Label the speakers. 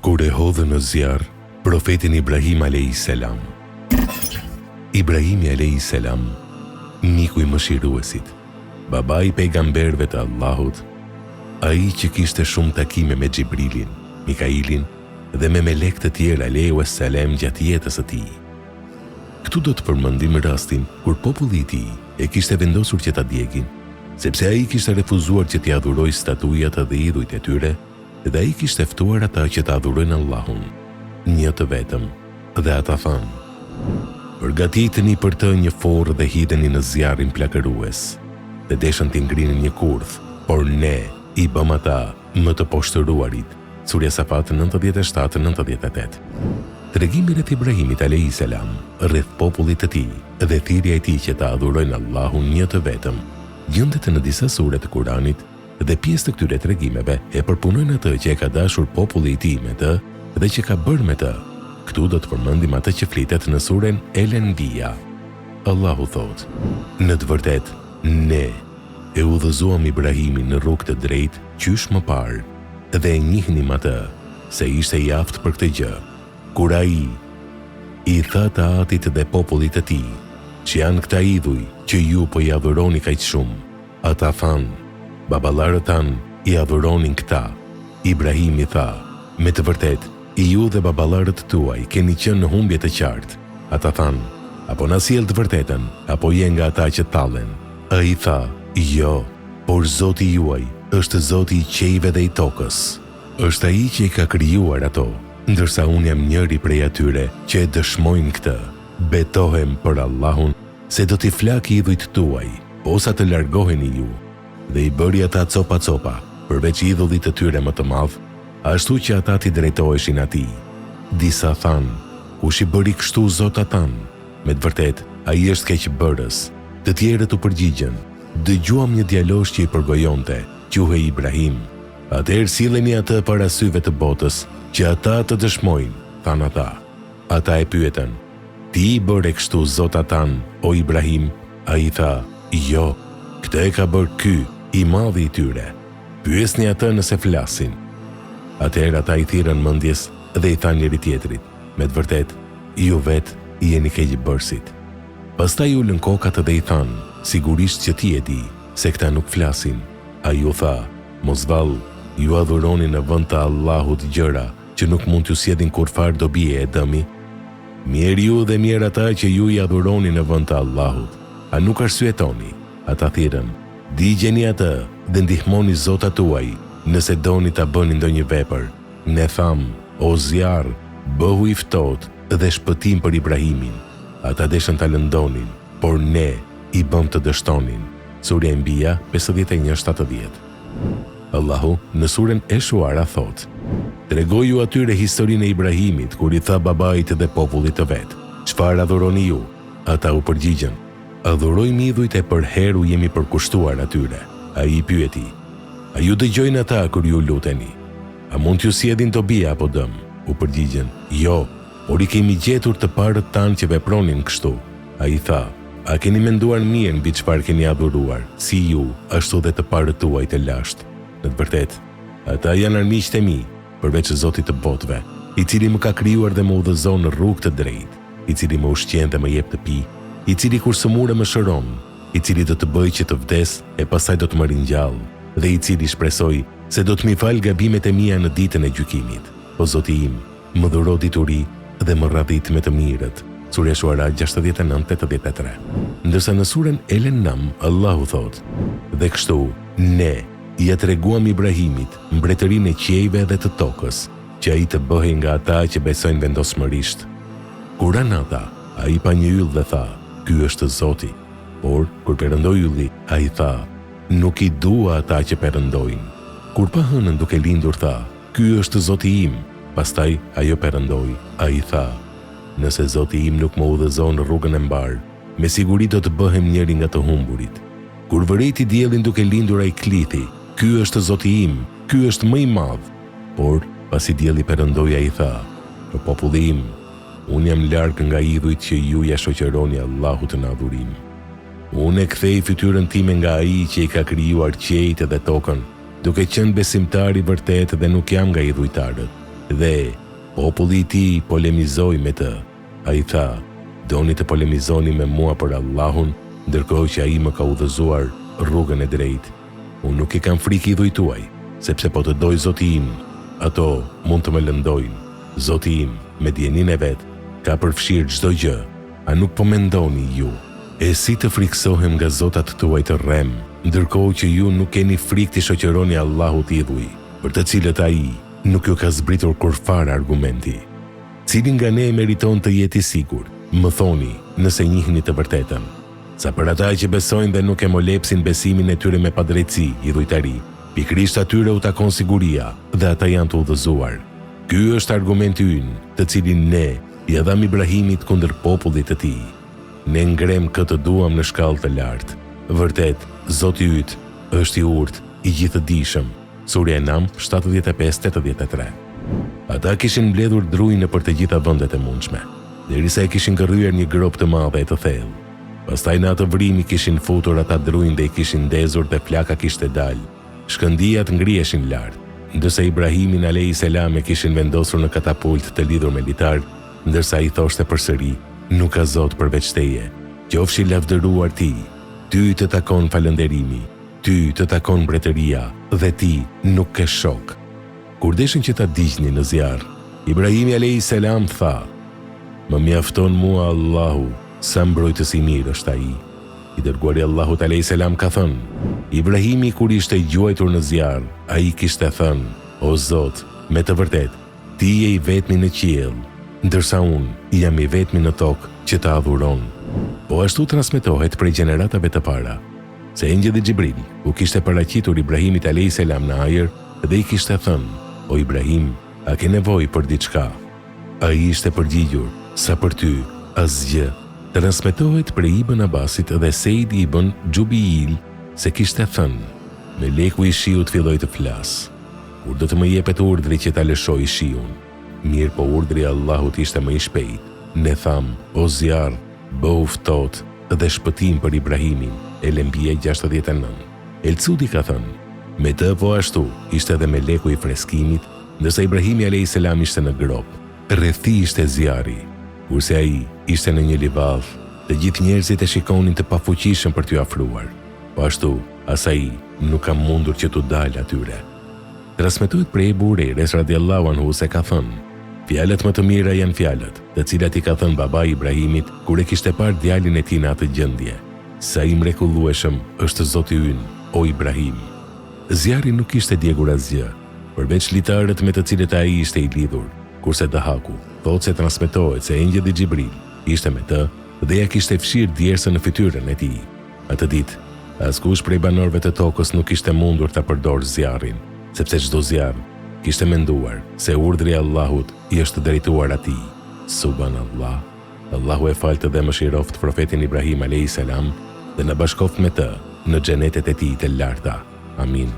Speaker 1: Kur e hodhë në zjarr profetin Ibrahim a.s. Ibrahimi a.s. miku i mëshiruesit, baba i pejgamberëve të Allahut, ai që kishte shumë takime me Xhibrilin, Mikailin dhe me melek të tjerë a.s. gjatë jetës së tij. Këtu do të përmendim rastin kur populli i tij e kishte vendosur që ta djegin, sepse ai kishte refuzuar që t'i adhurojë statujat dhe idhujt e tyre, dhe ai kishte ftuar ata që ta adhurojnë Allahun, një të vetëm, dhe ata thanë: "Përgatiteni për të një forë dhe hidheni në zjarrin plakërues, dhe deshën t'i ngrinin një kurth, por ne i bëm ata më të poshtëruarit." Surja Safat 97-98. Tregimi rreth Ibrahimit a.s. rreth popullit të tij dhe thirrja e tij që ta adhurojnë Allahun një të vetëm gjendet në disa sure të Kuranit, dhe pjesë të këtyre tregimeve e përpunojnë atë që e ka dashur populli i tij me të dhe që ka bërë me të. Këtu do të përmendim atë që flitet në suren El Anbiya. Allahu thotë: "Në të vërtetë, ne e udhëzuam Ibrahimin në rrugë të drejtë qysh më parë, dhe e njihnim atë se ishte i aftë për këtë gjë. Kur ai i tha të Atit dhe popullit të tij, që janë këta idhuj që ju po i adhuroni kaq shumë, ata thanë: baballarët tanë i adhuronin këta." Ibrahimi tha: "Me të vërtetë, ju dhe baballarët tuaj keni qenë në humbje të qartë." Ata thanë: "Apo na sjell të vërtetën, apo je nga ata që tallen?" Ai tha: "Jo, por Zoti juaj është Zoti i qiejve dhe i tokës. Është ai që i ka krijuar ato, ndërsa unë jam njëri prej atyre që e dëshmojnë këtë. Betohem për Allahun se do t'i flak idhujt tuaj, posa të largoheni ju." Dhe i bëri ata copa, përveç idhullit të tyre më të madh, ashtu që ata t'i drejtoheshin atij. Disa thanë: "Kush i bëri kështu Zota tan? Me të vërtetë, ai është keqbërës." Të tjerët u përgjigjen: "Dëgjuam një djalosh që i përgojonte, quhej Ibrahim." "Atëherë silleni atë para syve të botës, që ata të dëshmojnë," thanë ata. Ata e pyetën: "Ti i bëre kështu Zota tan, o Ibrahim?" Ai tha: "Jo, këtë e ka bërë ky, i madhi i tyre. Pyesni atë nëse flasin." Atëherë ata i thirrën mendjes dhe i thanë njëri tjetrit: "Me të vërtetë, ju vetë jeni keqbërësit." Pastaj ulën kokat dhe i thanë: "Sigurisht që ti e di se këta nuk flasin." Ai u tha: "Mos vall, ju adhuroni në vend të Allahut gjëra që nuk mund t'ju sjedhin kurfar dobie e dëmi. Mirë ju dhe mirë ata që ju i adhuroni në vend të Allahut. A nuk arsyetoni?" Ata thirrën: "Digjeni atë dhe ndihmoni zotat tuaj nëse doni ta bëni ndonjë vepër." Ne tham: "O zjarr, bëhu i ftohtë dhe shpëtim për Ibrahimin." Ata deshën ta lëndonin, por ne i bëm të dështonin. Surja Anbiya 51-70. Allahu në suren e Shuara thot: "Tregoju atyre historinë e Ibrahimit kur i tha babait dhe popullit të vet: çfarë adhuroni ju?" Ata u përgjigjen: "Adhurojmë idhujt e për herë jemi përkushtuar atyre." Ai i pyeti: "A ju dëgjojnë ata kur ju luteni? A mund t'ju sjedhin dobi apo dëm?" U përgjigjen: "Jo, por i kemi gjetur të parët tanë që vepronin kështu." Ai tha: "A keni menduar mirë mbi çfarë keni adhuruar, si ju, ashtu dhe të parët tuaj të lashtë? Në të vërtetë, ata janë armiqtë e mi, përveç Zotit të botëve, i cili më ka krijuar dhe më udhëzon në rrugë të drejtë, i cili më ushqen dhe më jep të pi, i cili kur së mure më shëron, i cili do të bëjë që të vdes e pastaj do të më ringjall, dhe i cili shpresoj se do të mi fal gabimet e mia në ditën e gjykimit. O Zoti im, më dhuro dituri dhe më radhit me të mirët." Surja Shuara 69-83. Ndërsa në suren El An'am, Allahu thot: "Dhe kështu, ne ja treguam Ibrahimit mbretërinë e qiejve dhe të tokës, që ai të bëhej nga ata që besojnë vendosmërisht. Kur ata, ai pa një yll dhe tha: Ky është Zoti. Por kur perëndoi ylli, ai tha: Nuk i dua ata që perëndojnë. Kur pa hënën duke lindur tha: Ky është Zoti im. Pastaj ajo perëndoi, ai tha: Nëse Zoti im nuk më udhëzon në rrugën e mbar, me siguri do të bëhem njëri nga të humburit. Kur vërejti diellin duke lindur ai klithi: Ky është Zoti im, ky është më i madh. Por pasi dielli perëndoi, ai tha: O populli im, unë jam larg nga idhujt që ju ja shoqëroni Allahut në adhurim. Unë e kthej fytyrën time nga ai që i ka krijuar qiejt dhe tokën, duke qenë besimtar i vërtet dhe nuk jam nga idhujtarët. Dhe populli i tij polemizoi me të. Ai tha: "Doni të polemizoni me mua për Allahun, ndërkohë që ai më ka udhëzuar rrugën e drejtë. Unë nuk i kam frikë idhujt tuaj, sepse po të doj Zoti im, ato mund të më lëndojnë. Zoti im, me dijenin e vet, ka përfshirë çdo gjë. A nuk po mendoni ju? E si të friksohem nga zotat tuaj të rrem, ndërkohë që ju nuk keni frikë të shoqëroni Allahut idhuj, për të cilët ai nuk ju ka zbritur kurfar argumenti? Cili nga ne meriton të jetë i sigurt? Më thoni, nëse njihni të vërtetën. Sa për ata që besojnë dhe nuk e molepsin besimin e tyre me padrejtësi, idhujtari, pikrisht atyre u takon siguria dhe ata janë të udhëzuar. Ky është argumenti ynë, të cilin ne i dham Ibrahimit kundër popullit të tij. Ne ngrem këtë duam në shkallë të lartë. Vërtet, Zoti yt është i urtë, i gjithëdijshëm. Surja Nam 75-83. Ata kishin mbledhur druin nëpër të gjitha vendet e mundshme, derisa e kishin kërryer një grop të madhe e të thellë. Pastaj në atë vrimi kishin futur ata druin dhe i kishin ndezur dhe flaka kishte dalë. Shkëndijat ngriheshin lart, ndërsa Ibrahimin a.s. e kishin vendosur në katapult të lidhur me litar, ndërsa ai thoshte përsëri: "Nuk ka Zot përveç teje. Qofshi lavdëruar ti. Ty të takon falënderimi, ty të takon mbretëria dhe ti nuk ke shok." Kur deshin që ta digjnin në zjarr, Ibrahimi a.s. tha: "Më mjafton mua Allahu, sa mbrojtës i mirë është ai." I dërguari Allahut a.s. ka thënë: Ibrahimi kur ishte gjuajtur në zjarr, ai kishte thënë: "O Zot, me të vërtet, ti je i vetmi në qiell, ndërsa unë jam i vetmi në tokë që ta adhuron." Po ashtu transmetohet prej gjeneratave të para se engjëlli Xhibril u kishte paraqitur Ibrahimit a.s. në ajër dhe i kishte thënë: "O Ibrahim, a ke nevojë për diçka?" Ai ishte përgjigjur: "Sa për ty, asgjë." Transmetohet prej Ibn Abbasit dhe Sejd ibn Xhubiil se kishte thënë: "Meleku i shiut filloi të flas. Kur do të më jepet urdhri që ta lëshoj shiun?" Mirë po urdhri i Allahut ishte më i shpejt. Ne tham: "O zjarr, bëu ftohtë dhe shpëtim për Ibrahimin." Elembia 69. Elcudi ka thënë: "Me të po ashtu ishte edhe meleku i freskimit, ndërsa Ibrahimi a.s. ishte në grop. Rreth tij ishte zjarri, kurse ai ishte në një livadh, të gjithë njerëzit e shikonin të pafuqishëm për t'u afruar. Po ashtu, as ai nuk ka mundur që t'u dalë atyre." Transmetohet prej Ebu Hurejres radhiyallahu anhu se ka thënë: "Fjalët më të mira janë fjalët, të cilat i ka thënë babai i Ibrahimit kur e kishte parë djalin e tij në atë gjendje. Sa i mrekullueshëm është Zoti ynë, o Ibrahim." Zjarri nuk ishte djegur asgjë, përveç litarët me të cilët ai ishte i lidhur, kurse Dahaku thotë se transmetohet se engjëlli Xhibril ishte me të dhe ja kishte fshirë djersën në fytyrën e tij. Atë ditë, askush prej banorëve të tokës nuk ishte mundur ta përdorë zjarrin, sepse çdo zjarr kishte menduar se urdhri i Allahut i është drejtuar atij. Subhanallah. Allahu e falte dhe mëshiroft profetin Ibrahim a.s. dhe në bashkoft me të në xhenetet e tij të larta. Amin.